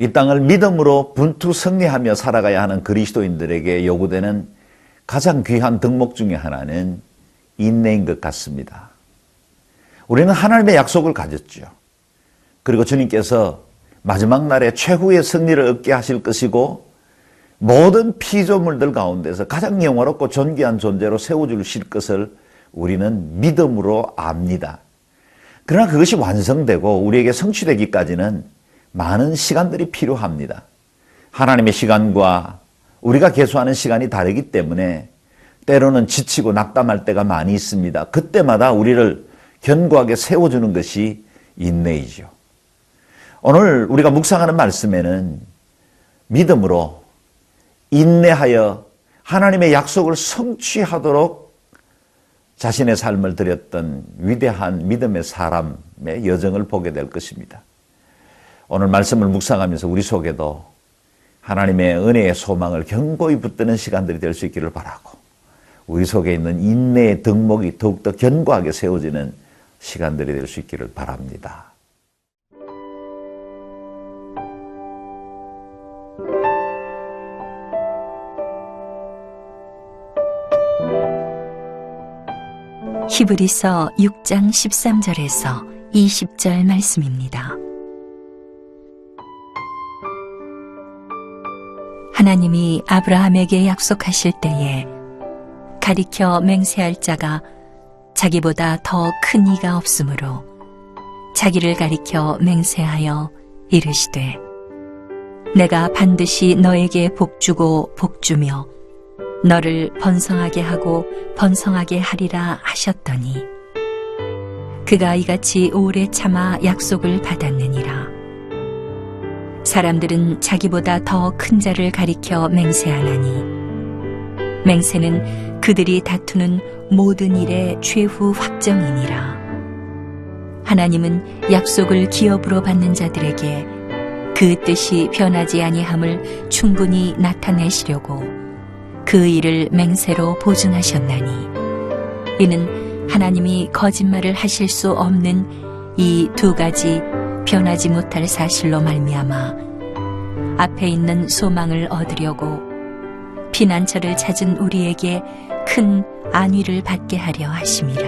이 땅을 믿음으로 분투 승리하며 살아가야 하는 그리스도인들에게 요구되는 가장 귀한 덕목 중에 하나는 인내인 것 같습니다. 우리는 하나님의 약속을 가졌죠. 그리고 주님께서 마지막 날에 최후의 승리를 얻게 하실 것이고 모든 피조물들 가운데서 가장 영원롭고 존귀한 존재로 세워주실 것을 우리는 믿음으로 압니다. 그러나 그것이 완성되고 우리에게 성취되기까지는 많은 시간들이 필요합니다. 하나님의 시간과 우리가 계수하는 시간이 다르기 때문에 때로는 지치고 낙담할 때가 많이 있습니다. 그때마다 우리를 견고하게 세워주는 것이 인내이죠. 오늘 우리가 묵상하는 말씀에는 믿음으로 인내하여 하나님의 약속을 성취하도록 자신의 삶을 드렸던 위대한 믿음의 사람의 여정을 보게 될 것입니다. 오늘 말씀을 묵상하면서 우리 속에도 하나님의 은혜의 소망을 견고히 붙드는 시간들이 될 수 있기를 바라고 우리 속에 있는 인내의 덕목이 더욱더 견고하게 세워지는 시간들이 될 수 있기를 바랍니다. 히브리서 6장 13절에서 20절 말씀입니다. 하나님이 아브라함에게 약속하실 때에 가리켜 맹세할 자가 자기보다 더 큰 이가 없으므로 자기를 가리켜 맹세하여 이르시되 내가 반드시 너에게 복주고 복주며 너를 번성하게 하고 번성하게 하리라 하셨더니 그가 이같이 오래 참아 약속을 받았느니라. 사람들은 자기보다 더 큰 자를 가리켜 맹세하나니 맹세는 그들이 다투는 모든 일의 최후 확정이니라. 하나님은 약속을 기업으로 받는 자들에게 그 뜻이 변하지 아니함을 충분히 나타내시려고 그 일을 맹세로 보증하셨나니 이는 하나님이 거짓말을 하실 수 없는 이 두 가지 변하지 못할 사실로 말미암아 앞에 있는 소망을 얻으려고 피난처를 찾은 우리에게 큰 안위를 받게 하려 하심이라.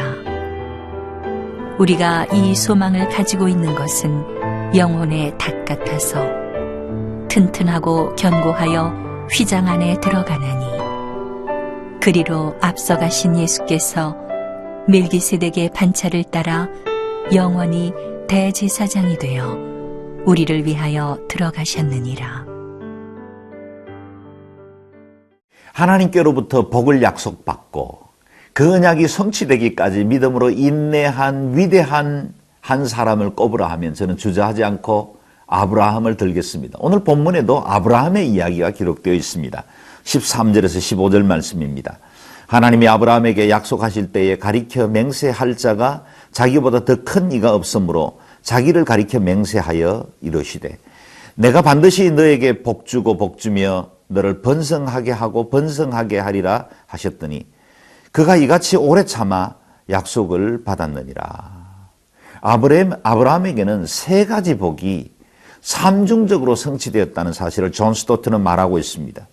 우리가 이 소망을 가지고 있는 것은 영혼의 닭 같아서 튼튼하고 견고하여 휘장 안에 들어가나니 그리로 앞서가신 예수께서 멜기세덱의 반차를 따라 영원히 대제사장이 되어 우리를 위하여 들어가셨느니라. 하나님께로부터 복을 약속받고 그 언약이 성취되기까지 믿음으로 인내한 위대한 한 사람을 꼽으라 하면 저는 주저하지 않고 아브라함을 들겠습니다. 오늘 본문에도 아브라함의 이야기가 기록되어 있습니다. 13절에서 15절 말씀입니다. 하나님이 아브라함에게 약속하실 때에 가리켜 맹세할 자가 자기보다 더 큰 이가 없으므로 자기를 가리켜 맹세하여 이르시되 내가 반드시 너에게 복주고 복주며 너를 번성하게 하고 번성하게 하리라 하셨더니 그가 이같이 오래 참아 약속을 받았느니라. 아브라함에게는 세 가지 복이 삼중적으로 성취되었다는 사실을 존 스토트는 말하고 있습니다.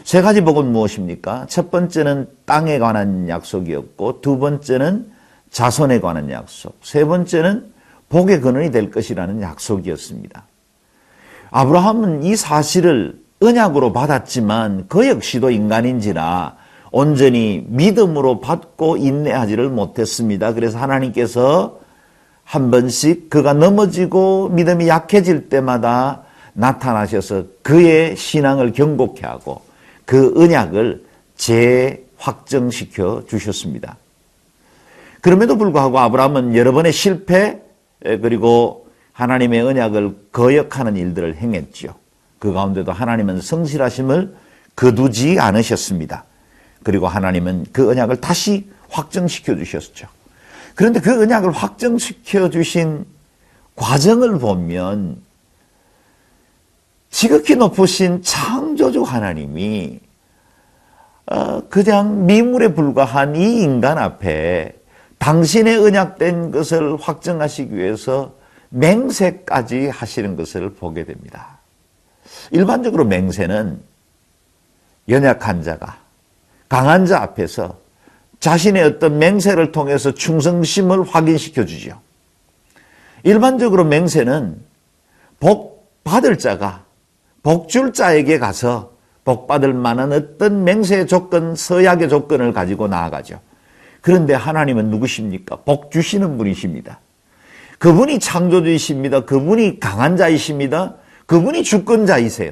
세 가지 복은 무엇입니까? 첫 번째는 땅에 관한 약속이었고 두 번째는 자손에 관한 약속, 세 번째는 복의 근원이 될 것이라는 약속이었습니다. 아브라함은 이 사실을 언약으로 받았지만 그 역시도 인간인지라 온전히 믿음으로 받고 인내하지를 못했습니다. 그래서 하나님께서 한 번씩 그가 넘어지고 믿음이 약해질 때마다 나타나셔서 그의 신앙을 견고케 하고 그 언약을 재확정시켜 주셨습니다. 그럼에도 불구하고 아브라함은 여러 번의 실패 그리고 하나님의 언약을 거역하는 일들을 행했죠. 그 가운데도 하나님은 성실하심을 거두지 않으셨습니다. 그리고 하나님은 그 언약을 다시 확정시켜 주셨죠. 그런데 그 언약을 확정시켜 주신 과정을 보면 지극히 높으신 창조주 하나님이 그냥 미물에 불과한 이 인간 앞에 당신의 언약된 것을 확정하시기 위해서 맹세까지 하시는 것을 보게 됩니다. 일반적으로 맹세는 연약한 자가 강한 자 앞에서 자신의 어떤 맹세를 통해서 충성심을 확인시켜 주죠. 일반적으로 맹세는 복 받을 자가 복 줄 자에게 가서 복 받을 만한 어떤 맹세의 조건, 서약의 조건을 가지고 나아가죠. 그런데 하나님은 누구십니까? 복 주시는 분이십니다. 그분이 창조주이십니다. 그분이 강한 자이십니다. 그분이 주권자이세요.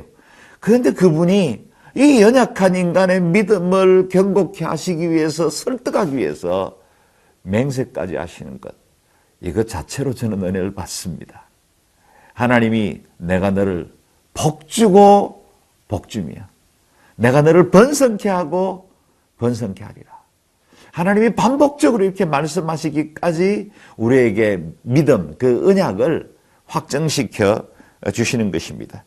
그런데 그분이 이 연약한 인간의 믿음을 견고케 하시기 위해서, 설득하기 위해서 맹세까지 하시는 것, 이것 자체로 저는 은혜를 받습니다. 하나님이 내가 너를 복주고 복주며 내가 너를 번성케 하고 번성케 하리라. 하나님이 반복적으로 이렇게 말씀하시기까지 우리에게 믿음, 그 언약을 확정시켜 주시는 것입니다.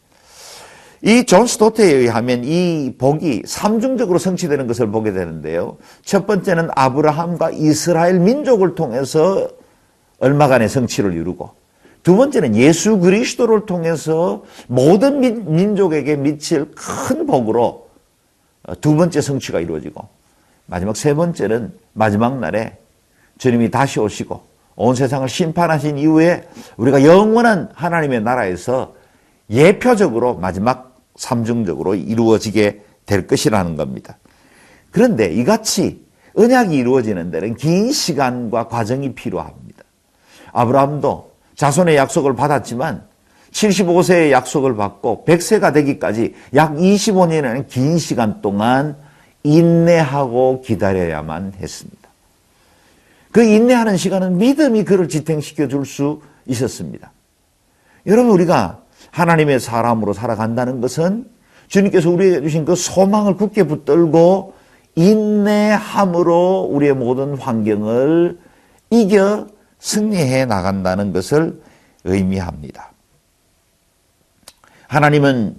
이 존 스토트에 의하면 이 복이 삼중적으로 성취되는 것을 보게 되는데요. 첫 번째는 아브라함과 이스라엘 민족을 통해서 얼마간의 성취를 이루고, 두 번째는 예수 그리스도를 통해서 모든 민족에게 미칠 큰 복으로 두 번째 성취가 이루어지고, 마지막 세 번째는 마지막 날에 주님이 다시 오시고 온 세상을 심판하신 이후에 우리가 영원한 하나님의 나라에서 예표적으로 마지막 삼중적으로 이루어지게 될 것이라는 겁니다. 그런데 이같이 언약이 이루어지는 데는 긴 시간과 과정이 필요합니다. 아브라함도 자손의 약속을 받았지만 75세의 약속을 받고 100세가 되기까지 약 25년이라는 긴 시간 동안 인내하고 기다려야만 했습니다. 그 인내하는 시간은 믿음이 그를 지탱시켜 줄 수 있었습니다. 여러분, 우리가 하나님의 사람으로 살아간다는 것은 주님께서 우리에게 주신 그 소망을 굳게 붙들고 인내함으로 우리의 모든 환경을 이겨 승리해 나간다는 것을 의미합니다. 하나님은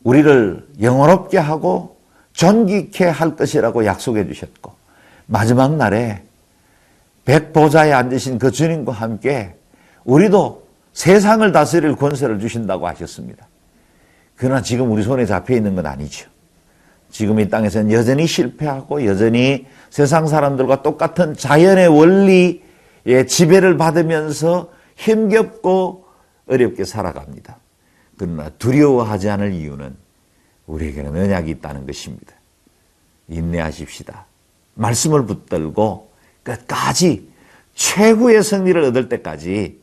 우리를 영원롭게 하고 존귀케 할 것이라고 약속해 주셨고, 마지막 날에 백보좌에 앉으신 그 주님과 함께 우리도 세상을 다스릴 권세를 주신다고 하셨습니다. 그러나 지금 우리 손에 잡혀 있는 건 아니죠. 지금 이 땅에서는 여전히 실패하고 여전히 세상 사람들과 똑같은 자연의 원리의 지배를 받으면서 힘겹고 어렵게 살아갑니다. 그러나 두려워하지 않을 이유는 우리에게는 언약이 있다는 것입니다. 인내하십시다. 말씀을 붙들고 끝까지 최후의 승리를 얻을 때까지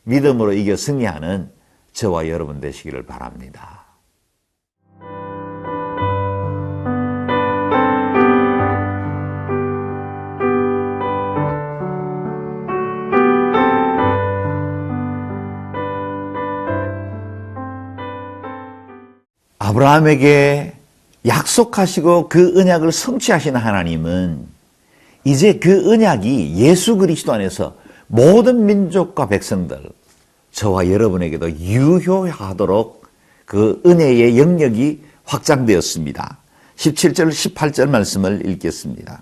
믿음으로 이겨 승리하는 저와 여러분 되시기를 바랍니다. 아브라함에게 약속하시고 그 언약을 성취하시는 하나님은 이제 그 언약이 예수 그리스도 안에서 모든 민족과 백성들, 저와 여러분에게도 유효하도록 그 은혜의 영역이 확장되었습니다. 17절, 18절 말씀을 읽겠습니다.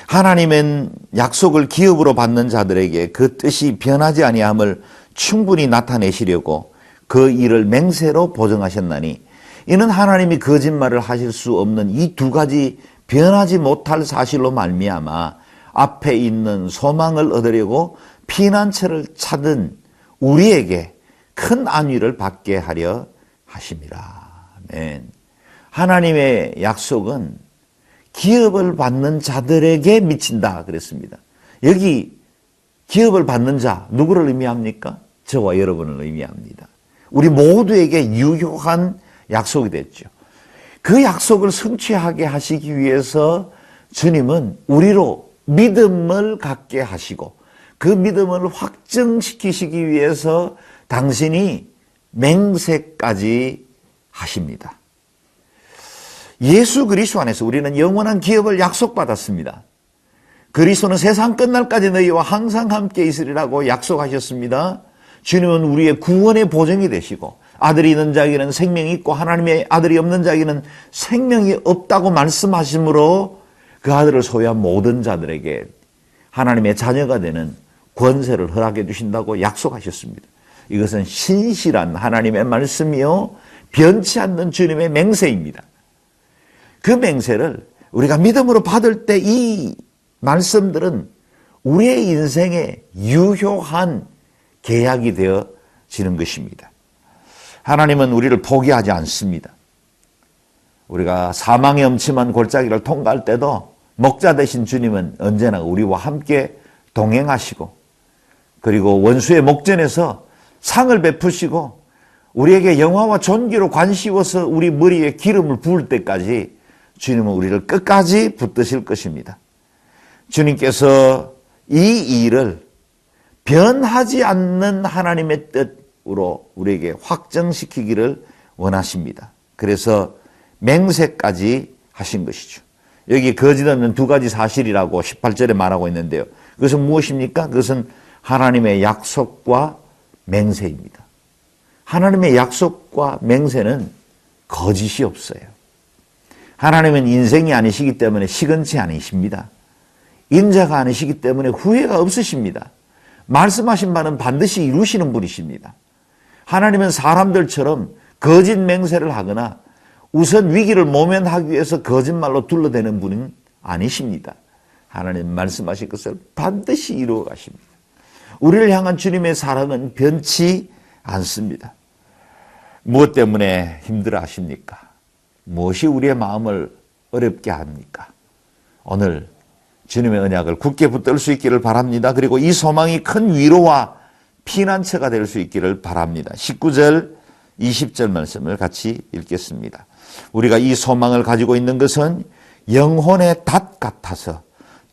하나님은 약속을 기업으로 받는 자들에게 그 뜻이 변하지 아니함을 충분히 나타내시려고 그 일을 맹세로 보증하셨나니, 이는 하나님이 거짓말을 하실 수 없는 이 두 가지 변하지 못할 사실로 말미암아 앞에 있는 소망을 얻으려고 피난처를 찾은 우리에게 큰 안위를 받게 하려 하심이라. 아멘. 하나님의 약속은 기업을 받는 자들에게 미친다 그랬습니다. 여기 기업을 받는 자 누구를 의미합니까? 저와 여러분을 의미합니다. 우리 모두에게 유효한 약속이 됐죠. 그 약속을 성취하게 하시기 위해서 주님은 우리로 믿음을 갖게 하시고 그 믿음을 확증시키시기 위해서 당신이 맹세까지 하십니다. 예수 그리스도 안에서 우리는 영원한 기업을 약속받았습니다. 그리스도는 세상 끝날까지 너희와 항상 함께 있으리라고 약속하셨습니다. 주님은 우리의 구원의 보증이 되시고 아들이 있는 자에게는 생명이 있고 하나님의 아들이 없는 자에게는 생명이 없다고 말씀하시므로 그 아들을 소유한 모든 자들에게 하나님의 자녀가 되는 권세를 허락해 주신다고 약속하셨습니다. 이것은 신실한 하나님의 말씀이요 변치 않는 주님의 맹세입니다. 그 맹세를 우리가 믿음으로 받을 때 이 말씀들은 우리의 인생에 유효한 계약이 되어지는 것입니다. 하나님은 우리를 포기하지 않습니다. 우리가 사망의 엄침한 골짜기를 통과할 때도 목자 되신 주님은 언제나 우리와 함께 동행하시고 그리고 원수의 목전에서 상을 베푸시고 우리에게 영화와 존귀로 관씌워서 우리 머리에 기름을 부을 때까지 주님은 우리를 끝까지 붙드실 것입니다. 주님께서 이 일을 변하지 않는 하나님의 뜻으로 우리에게 확정시키기를 원하십니다. 그래서 맹세까지 하신 것이죠. 여기 거짓 없는 두 가지 사실이라고 18절에 말하고 있는데요. 그것은 무엇입니까? 그것은 하나님의 약속과 맹세입니다. 하나님의 약속과 맹세는 거짓이 없어요. 하나님은 인생이 아니시기 때문에 시건치 않으십니다. 인자가 아니시기 때문에 후회가 없으십니다. 말씀하신 바는 반드시 이루시는 분이십니다. 하나님은 사람들처럼 거짓 맹세를 하거나 우선 위기를 모면하기 위해서 거짓말로 둘러대는 분은 아니십니다. 하나님 말씀하신 것을 반드시 이루어 가십니다. 우리를 향한 주님의 사랑은 변치 않습니다. 무엇 때문에 힘들어 하십니까? 무엇이 우리의 마음을 어렵게 합니까? 오늘 주님의 언약을 굳게 붙들 수 있기를 바랍니다. 그리고 이 소망이 큰 위로와 피난처가 될 수 있기를 바랍니다. 19절, 20절 말씀을 같이 읽겠습니다. 우리가 이 소망을 가지고 있는 것은 영혼의 닷 같아서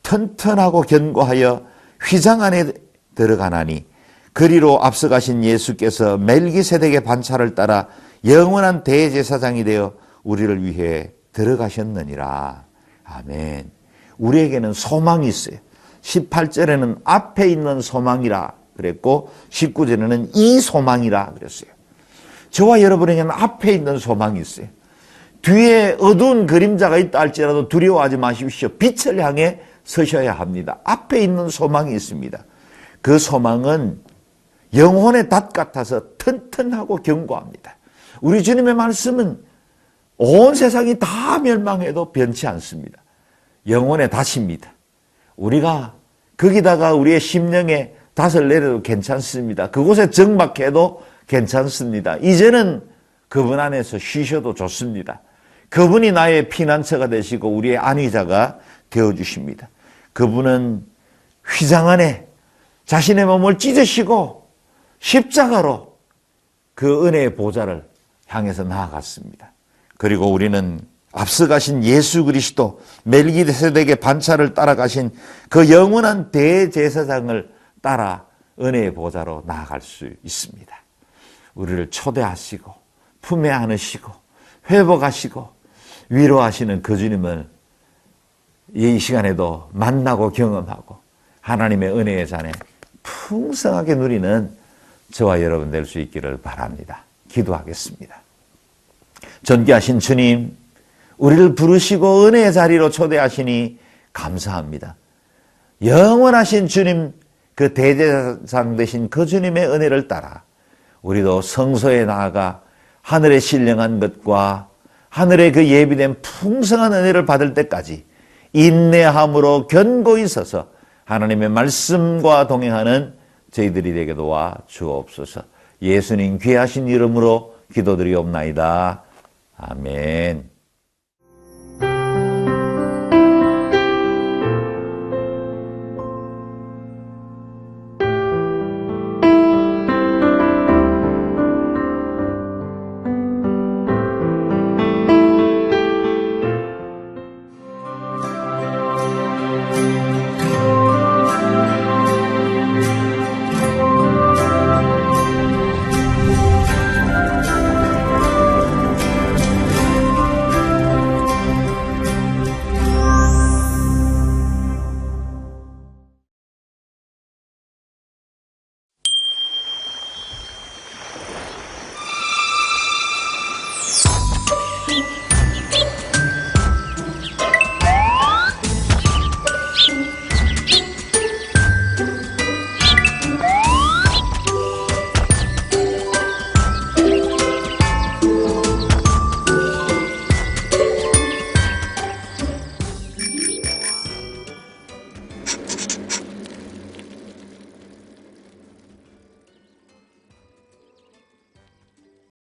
튼튼하고 견고하여 휘장 안에 들어가나니 그리로 앞서가신 예수께서 멜기세덱의 반차를 따라 영원한 대제사장이 되어 우리를 위해 들어가셨느니라. 아멘. 우리에게는 소망이 있어요. 18절에는 앞에 있는 소망이라 그랬고 19절에는 이 소망이라 그랬어요. 저와 여러분에게는 앞에 있는 소망이 있어요. 뒤에 어두운 그림자가 있다 할지라도 두려워하지 마십시오. 빛을 향해 서셔야 합니다. 앞에 있는 소망이 있습니다. 그 소망은 영혼의 닷 같아서 튼튼하고 견고합니다. 우리 주님의 말씀은 온 세상이 다 멸망해도 변치 않습니다. 영혼의 닷입니다. 우리가 거기다가 우리의 심령에 닷을 내려도 괜찮습니다. 그곳에 정박해도 괜찮습니다. 이제는 그분 안에서 쉬셔도 좋습니다. 그분이 나의 피난처가 되시고 우리의 안위자가 되어주십니다. 그분은 휘장 안에 자신의 몸을 찢으시고 십자가로 그 은혜의 보좌를 향해서 나아갔습니다. 그리고 우리는 앞서가신 예수 그리스도 멜기세덱의 반차를 따라가신 그 영원한 대제사장을 따라 은혜의 보좌로 나아갈 수 있습니다. 우리를 초대하시고 품에 안으시고 회복하시고 위로하시는 그 주님을 이 시간에도 만나고 경험하고 하나님의 은혜의 잔에 풍성하게 누리는 저와 여러분 될 수 있기를 바랍니다. 기도하겠습니다. 존귀하신 주님, 우리를 부르시고 은혜의 자리로 초대하시니 감사합니다. 영원하신 주님, 그 대제사장 되신 그 주님의 은혜를 따라 우리도 성소에 나아가 하늘에 신령한 것과 하늘에 그 예비된 풍성한 은혜를 받을 때까지 인내함으로 견고히 서서 하나님의 말씀과 동행하는 저희들이 되게 도와 주옵소서. 예수님 귀하신 이름으로 기도드리옵나이다. 아멘.